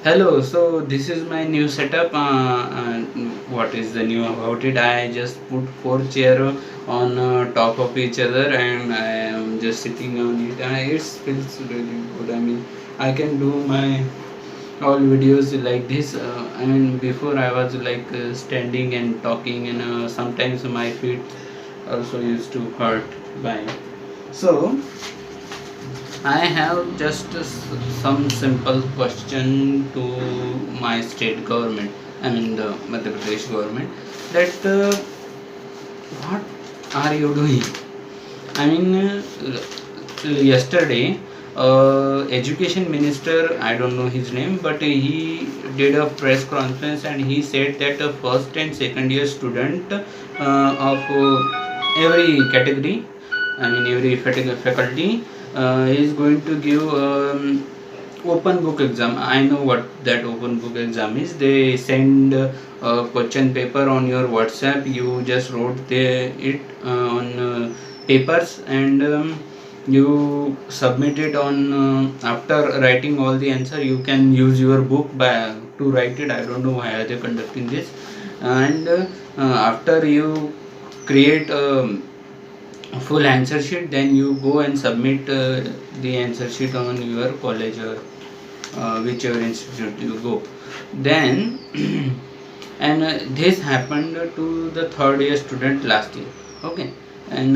Hello, so this is my new setup. What is the new about it? I just put four chairs on top of each other, and I am just sitting on it. It feels really good. I mean, I can do my all videos like this. Before I was like standing and talking, and sometimes my feet also used to hurt by. So I have just some simple question to my state government. I mean the Madhya Pradesh government. That what are you doing? I mean, yesterday, education minister, I don't know his name, but he did a press conference and he said that the first and second year student of every category, I mean every faculty, is going to give open book exam. I know what that open book exam is. They send a question paper on your WhatsApp. You just wrote it on papers, and you submit it on after writing all the answer. You can use your book to write it. I don't know why are they conducting this. And after you create a full answer sheet, then you go and submit the answer sheet on your college or whichever institute you go. Then and this happened to the third year student last year. Okay, and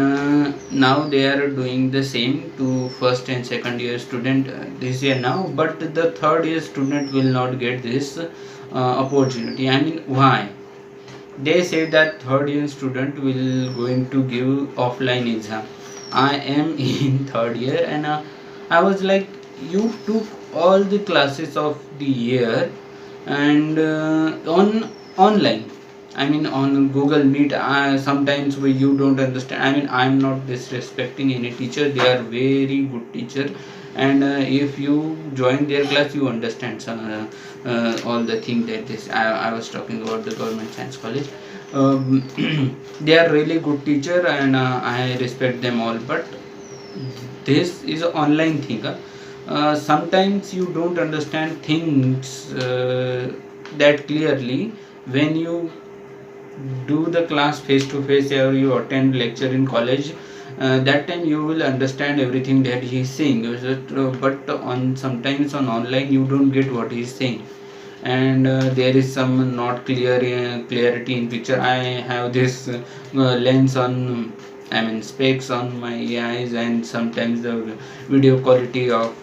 now they are doing the same to first and second year student this year now, but the third year student will not get this opportunity. I mean, why? They say that third year student will going to give offline exam. I am in third year, and I was like, you took all the classes of the year and on online, I mean on Google Meet. Sometimes you don't understand. I mean, I'm not disrespecting any teacher, they are very good teacher, and if you join their class you understand some all the thing that this I was talking about the government science college. They are really good teacher, and I respect them all, but this is an online thing. Sometimes you don't understand things that clearly when you do the class face to face, or you attend lecture in college. That time you will understand everything that he is saying, but on sometimes on online you don't get what he is saying, and there is some not clarity in picture. I have this lens on, I mean specs on my eyes, and sometimes the video quality of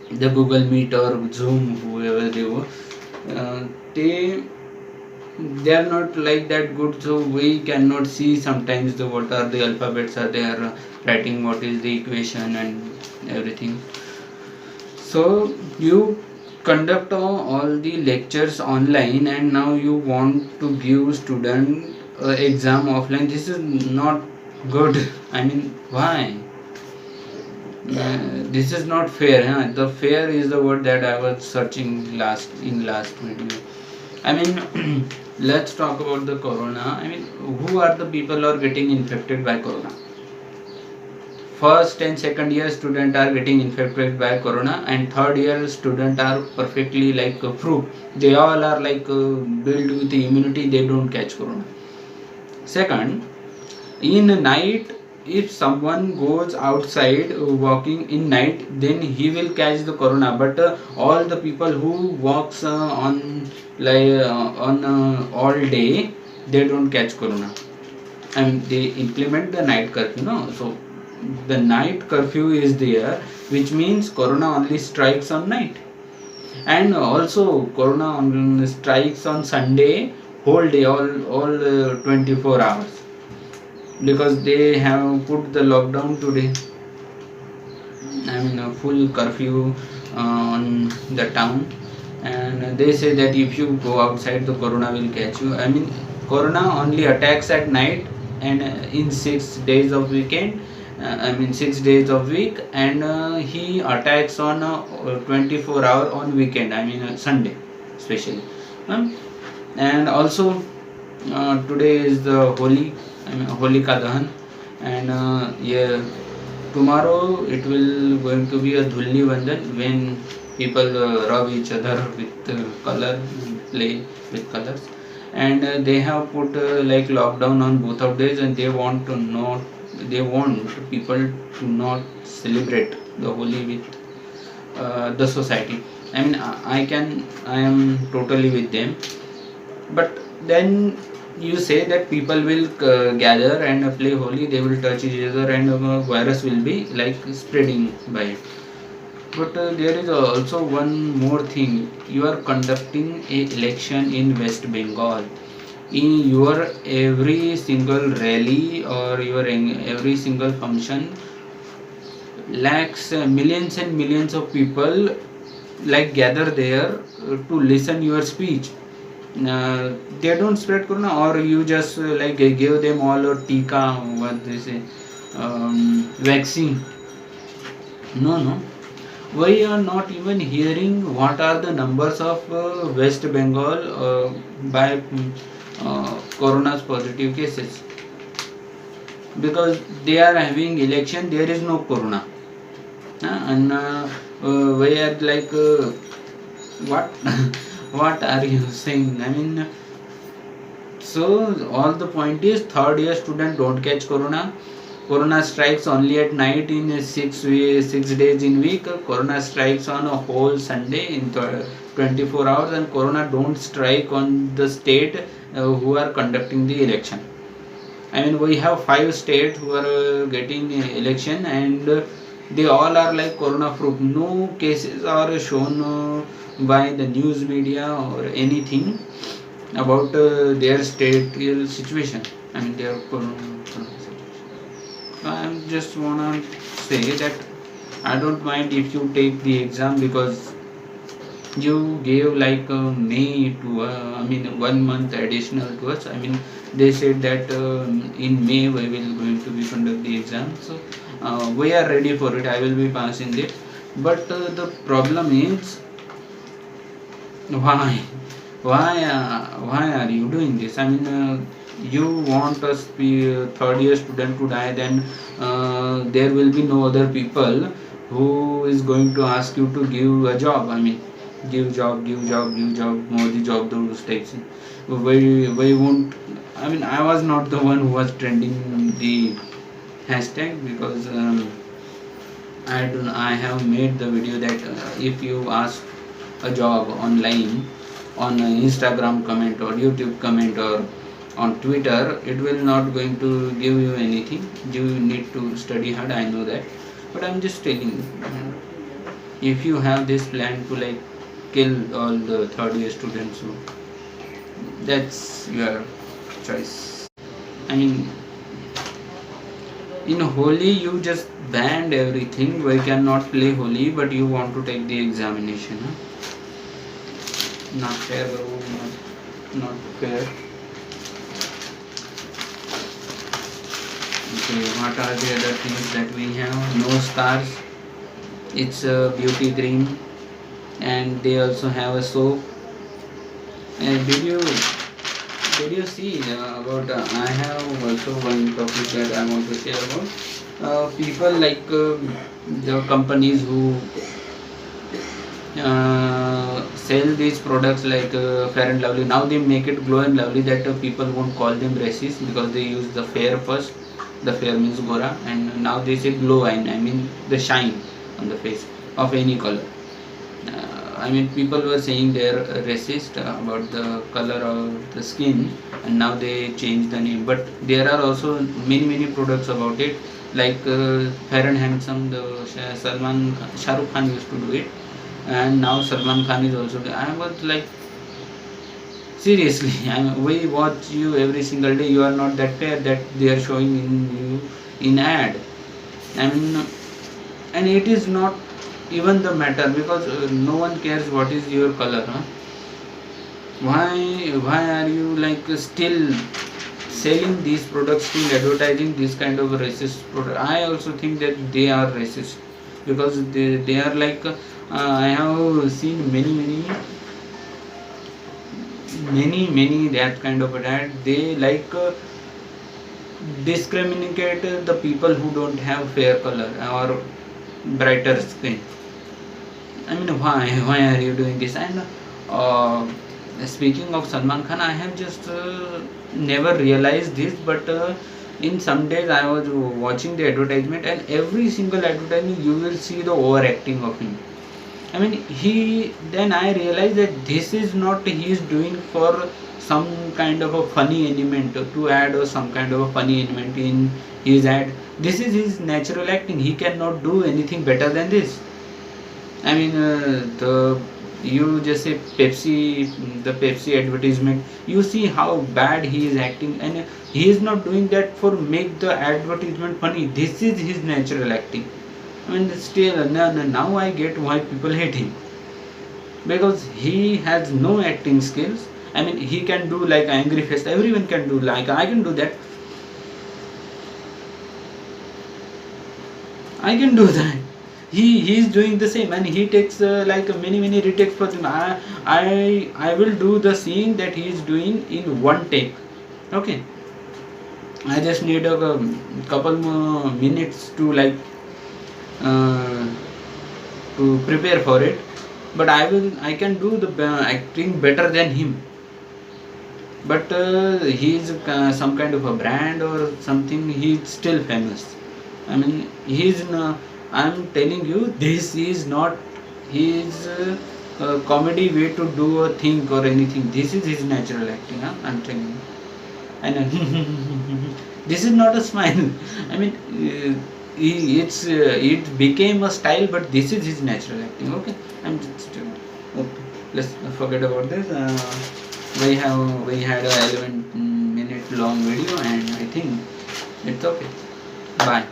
the Google Meet or Zoom, whoever they were, uh, they they are not like that good, so we cannot see sometimes the what are the alphabets are they are writing, what is the equation and everything. So you conduct all the lectures online, and now you want to give student exam offline. This is not good. I mean, why? This is not fair, huh? The fair is the word that I was searching last video. I mean, let's talk about the corona. I mean, who are the people who are getting infected by corona? First and second year student are getting infected by corona, and third year student are perfectly like proof. They all are like built with the immunity. They don't catch corona. Second, in night, if someone goes outside walking in night, then he will catch the corona, but all the people who walks on all day, they don't catch corona. And they implement the night curfew, no? So the night curfew is there, which means corona only strikes on night, and also corona strikes on Sunday whole day, all 24 hours, because they have put the lockdown today. I mean a full curfew on the town, and they say that if you go outside the corona will catch you. I mean, corona only attacks at night, and in 6 days of weekend, I mean 6 days of week, and he attacks on 24 hour on weekend, I mean Sunday especially. And also today is the Holi, I mean Holika Dahan, and yeah, tomorrow it will going to be a Dhulli Vandan, when people rub each other with color, play with colors, and they have put like lockdown on both of days, and they want people to not celebrate the Holi with the society. I mean, I am totally with them, but then you say that people will gather and play Holi, they will touch each other, and virus will be like spreading by it. But there is also one more thing. You are conducting a election in West Bengal. In your every single rally or your every single function, lakhs, millions and millions of people like gather there to listen your speech. They don't spread corona, or you just like give them all a tika, what they say, vaccine. No, we are not even hearing what are the numbers of West Bengal by corona's positive cases, because they are having election, there is no corona. And we are like what what are you saying? I mean, so all the point is, third year student don't catch corona. Corona strikes only at night in 6 days in week. Corona strikes on a whole Sunday in 24 hours, and corona don't strike on the state who are conducting the election. I mean, we have 5 states who are getting election, and they all are like corona proof. No cases are shown by the news media or anything about their state situation. I mean, their corona situation. I just wanna say that I don't mind if you take the exam, because you gave like May to I mean 1 month additional to us. I mean, they said that in May we will going to be conduct the exam, so we are ready for it. I will be passing it, but the problem is, why are you doing this? I mean, you want us be third year student to die, then there will be no other people who is going to ask you to give a job. I mean, give job, Modi job, those types. We won't. I mean, I was not the one who was trending the hashtag, because I have made the video that if you ask a job online on Instagram comment or YouTube comment or on Twitter, it will not going to give you anything. You need to study hard, I know that, but I'm just telling you, if you have this plan to like kill all the third year students, so that's your choice. I mean, in Holi you just banned everything. We cannot play Holi, but you want to take the examination, huh? Not fair, bro. Not fair. Okay, what are the other things that we have? No stars. It's a beauty cream, and they also have a soap. And did you see about? I have also one topic that I want to share about. People like the companies who sell these products like Fair and Lovely. Now they make it Glow and Lovely, that people won't call them racist, because they use the fair first. The fair means Gora, and now they say glow, I mean the shine on the face of any color. I mean, people were saying they're racist about the color of the skin, and now they change the name. But there are also many products about it, like Fair and Handsome. The Shah Rukh Khan used to do it, and now Salman Khan is also. I was like, seriously, I mean, we watch you every single day. You are not that fair that they are showing in you in ad. I mean, and it is not even the matter, because no one cares what is your color, huh? Why are you like still selling these products, still advertising this kind of racist product? I also think that they are racist, because they are like I have seen many that kind of ad. They like discriminate the people who don't have fair color or brighter skin. I mean, why are you doing this? And speaking of Salman Khan, I have just never realized this, but in some days I was watching the advertisement, and every single advertisement you will see the overacting of him. I mean, then I realized that this is not he is doing for some kind of a funny element to add, or some kind of a funny element in his ad. This is his natural acting. He cannot do anything better than this. I mean, the you just say the Pepsi advertisement. You see how bad he is acting, and he is not doing that for make the advertisement funny. This is his natural acting. I mean, still now I get why people hate him, because he has no acting skills. I mean, he can do like angry face. Everyone can do, like I can do that. I can do that. He is doing the same, and he takes like many retakes for them. I will do the scene that he is doing in one take. Okay, I just need a couple more minutes to like uh, to prepare for it, but I can do the acting better than him. But he is some kind of a brand or something. He's still famous. I mean, I'm telling you, this is not his comedy way to do a thing or anything. This is his natural acting. Huh? I'm telling you. And this is not a smile. I mean, it became a style, but this is his natural acting. Okay, I'm just okay. Let's forget about this. We had a 11-minute long video, and I think it's okay. Bye.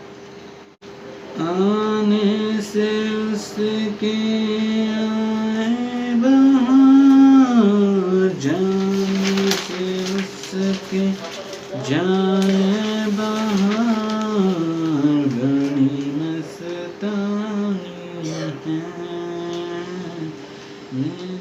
आने से उसके आए बहार, जाने से उसके जाए बहार, बड़ी मस्तानी है।